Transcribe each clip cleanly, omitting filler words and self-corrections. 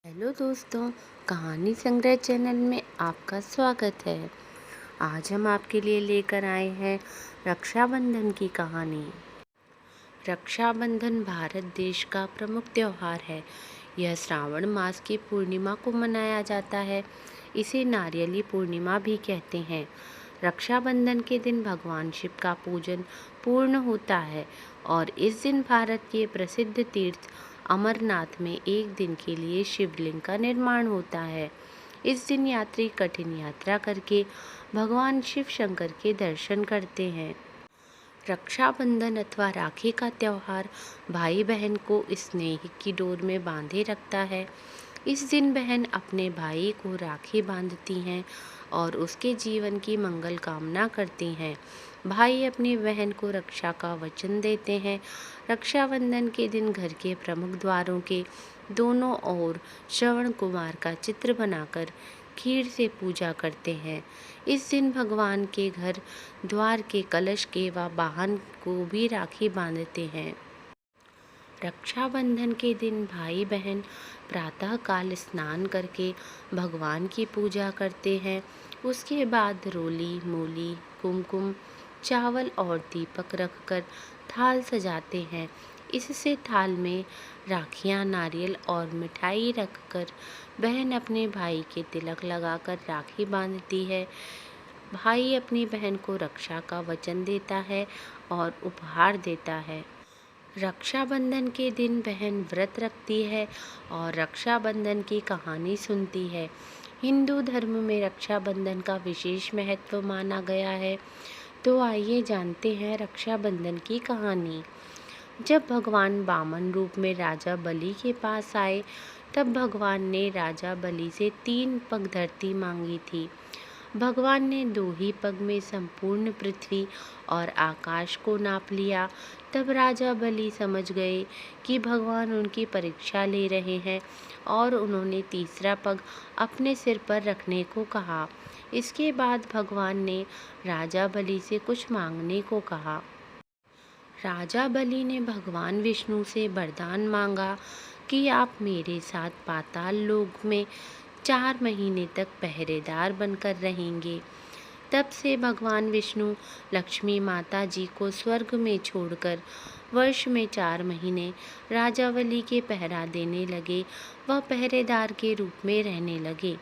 Hello दोस्तों, कहानी संग्रह चैनल में आपका स्वागत है। आज हम आपके लिए लेकर आए हैं रक्षाबंधन की कहानी। रक्षाबंधन भारत देश का प्रमुख त्योहार है। यह श्रावण मास की पूर्णिमा को मनाया जाता है। इसे नारियली पूर्णिमा भी कहते हैं। रक्षाबंधन के दिन भगवान शिव का पूजन पूर्ण होता है और इस दिन भारत के प्रसिद्ध तीर्थ अमरनाथ में एक दिन के लिए शिवलिंग का निर्माण होता है। इस दिन यात्री कठिन यात्रा करके भगवान शिव शंकर के दर्शन करते हैं। रक्षाबंधन अथवा राखी का त्योहार भाई बहन को स्नेह की डोर में बांधे रखता है। इस दिन बहन अपने भाई को राखी बांधती हैं और उसके जीवन की मंगल कामना करती हैं। भाई अपनी बहन को रक्षा का वचन देते हैं। रक्षाबंधन के दिन घर के प्रमुख द्वारों के दोनों ओर श्रवण कुमार का चित्र बनाकर खीर से पूजा करते हैं। इस दिन भगवान के घर द्वार के कलश के व वाहन को भी राखी बांधते हैं। रक्षाबंधन के दिन भाई बहन प्रातःकाल स्नान करके भगवान की पूजा करते हैं। उसके बाद रोली, मूली, कुमकुम, चावल और दीपक रखकर थाल सजाते हैं। इससे थाल में राखियाँ, नारियल और मिठाई रखकर बहन अपने भाई के तिलक लगाकर राखी बांधती है। भाई अपनी बहन को रक्षा का वचन देता है और उपहार देता है। रक्षाबंधन के दिन बहन व्रत रखती है और रक्षाबंधन की कहानी सुनती है। हिंदू धर्म में रक्षाबंधन का विशेष महत्व माना गया है। तो आइए जानते हैं रक्षाबंधन की कहानी। जब भगवान वामन रूप में राजा बलि के पास आए, तब भगवान ने राजा बलि से 3 पग धरती मांगी थी। भगवान ने 2 ही पग में संपूर्ण पृथ्वी और आकाश को नाप लिया। तब राजा बलि समझ गए कि भगवान उनकी परीक्षा ले रहे हैं और उन्होंने तीसरा पग अपने सिर पर रखने को कहा। इसके बाद भगवान ने राजा बलि से कुछ मांगने को कहा। राजा बलि ने भगवान विष्णु से वरदान मांगा कि आप मेरे साथ पाताल लोक में 4 महीने तक पहरेदार बनकर रहेंगे। तब से भगवान विष्णु लक्ष्मी माता जी को स्वर्ग में छोड़कर वर्ष में 4 महीने राजा बलि के पहरा देने लगे। वह पहरेदार के रूप में रहने लगे।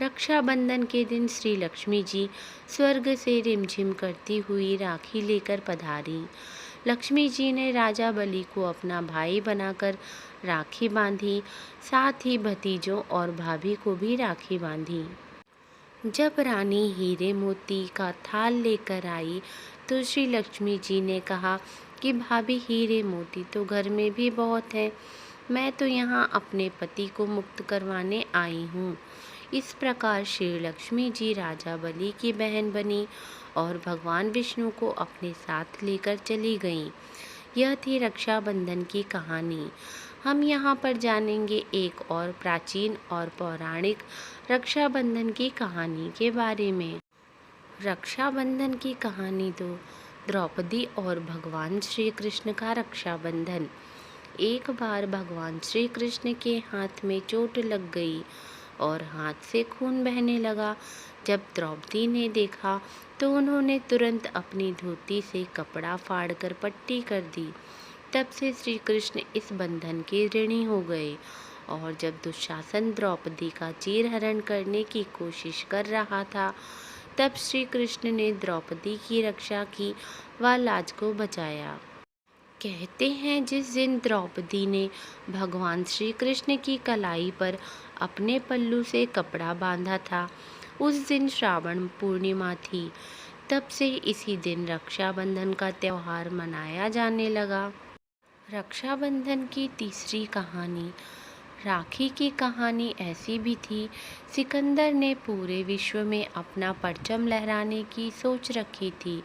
रक्षाबंधन के दिन श्री लक्ष्मी जी स्वर्ग से रिमझिम करती हुई राखी लेकर पधारी। लक्ष्मी जी ने राजा बलि को अपना भाई बनाकर राखी बांधी। साथ ही भतीजों और भाभी को भी राखी बांधी। जब रानी हीरे मोती का थाल लेकर आई तो श्री लक्ष्मी जी ने कहा कि भाभी, हीरे मोती तो घर में भी बहुत है। मैं तो यहाँ अपने पति को मुक्त करवाने आई हूँ। इस प्रकार श्री लक्ष्मी जी राजा बलि की बहन बनी और भगवान विष्णु को अपने साथ लेकर चली गईं। यह थी रक्षाबंधन की कहानी। हम यहाँ पर जानेंगे एक और प्राचीन और पौराणिक रक्षाबंधन की कहानी के बारे में। रक्षाबंधन की कहानी तो द्रौपदी और भगवान श्री कृष्ण का रक्षाबंधन। एक बार भगवान श्री कृष्ण के हाथ में चोट लग गई और हाथ से खून बहने लगा। जब द्रौपदी ने देखा तो उन्होंने तुरंत अपनी धोती से कपड़ा फाड़कर पट्टी कर दी। तब से श्री कृष्ण इस बंधन के ऋणी हो गए और जब दुशासन द्रौपदी का चीरहरण करने की कोशिश कर रहा था, तब श्री कृष्ण ने द्रौपदी की रक्षा की व लाज को बचाया। कहते हैं जिस दिन द्रौपदी ने भगवान श्री कृष्ण की कलाई पर अपने पल्लू से कपड़ा बांधा था, उस दिन श्रावण पूर्णिमा थी। तब से इसी दिन रक्षाबंधन का त्योहार मनाया जाने लगा। रक्षाबंधन की तीसरी कहानी। राखी की कहानी ऐसी भी थी। सिकंदर ने पूरे विश्व में अपना परचम लहराने की सोच रखी थी।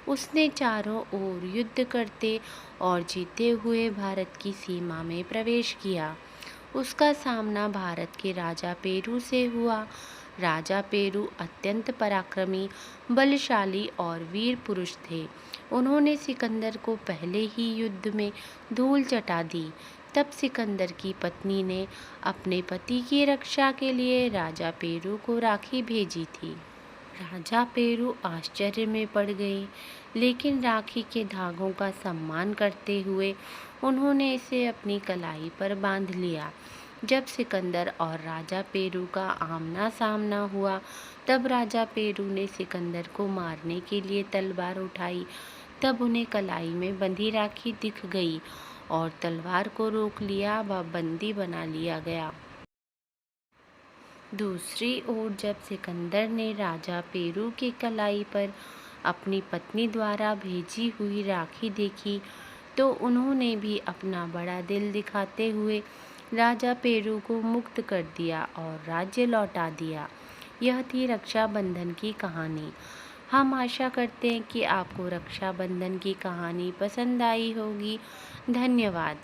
उसने चारों ओर युद्ध करते और जीते हुए भारत की सीमा में प्रवेश किया। उसका सामना भारत के राजा पेरू से हुआ। राजा पेरू अत्यंत पराक्रमी, बलशाली और वीर पुरुष थे। उन्होंने सिकंदर को पहले ही युद्ध में धूल चटा दी। तब सिकंदर की पत्नी ने अपने पति की रक्षा के लिए राजा पेरू को राखी भेजी थी। राजा पेरू आश्चर्य में पड़ गए, लेकिन राखी के धागों का सम्मान करते हुए उन्होंने इसे अपनी कलाई पर बांध लिया। जब सिकंदर और राजा पेरू का आमना सामना हुआ, तब राजा पेरू ने सिकंदर को मारने के लिए तलवार उठाई। तब उन्हें कलाई में बंधी राखी दिख गई और तलवार को रोक लिया व बंदी बना लिया गया। दूसरी ओर जब सिकंदर ने राजा पेरू की कलाई पर अपनी पत्नी द्वारा भेजी हुई राखी देखी, तो उन्होंने भी अपना बड़ा दिल दिखाते हुए राजा पेरू को मुक्त कर दिया और राज्य लौटा दिया। यह थी रक्षाबंधन की कहानी। हम आशा करते हैं कि आपको रक्षाबंधन की कहानी पसंद आई होगी। धन्यवाद।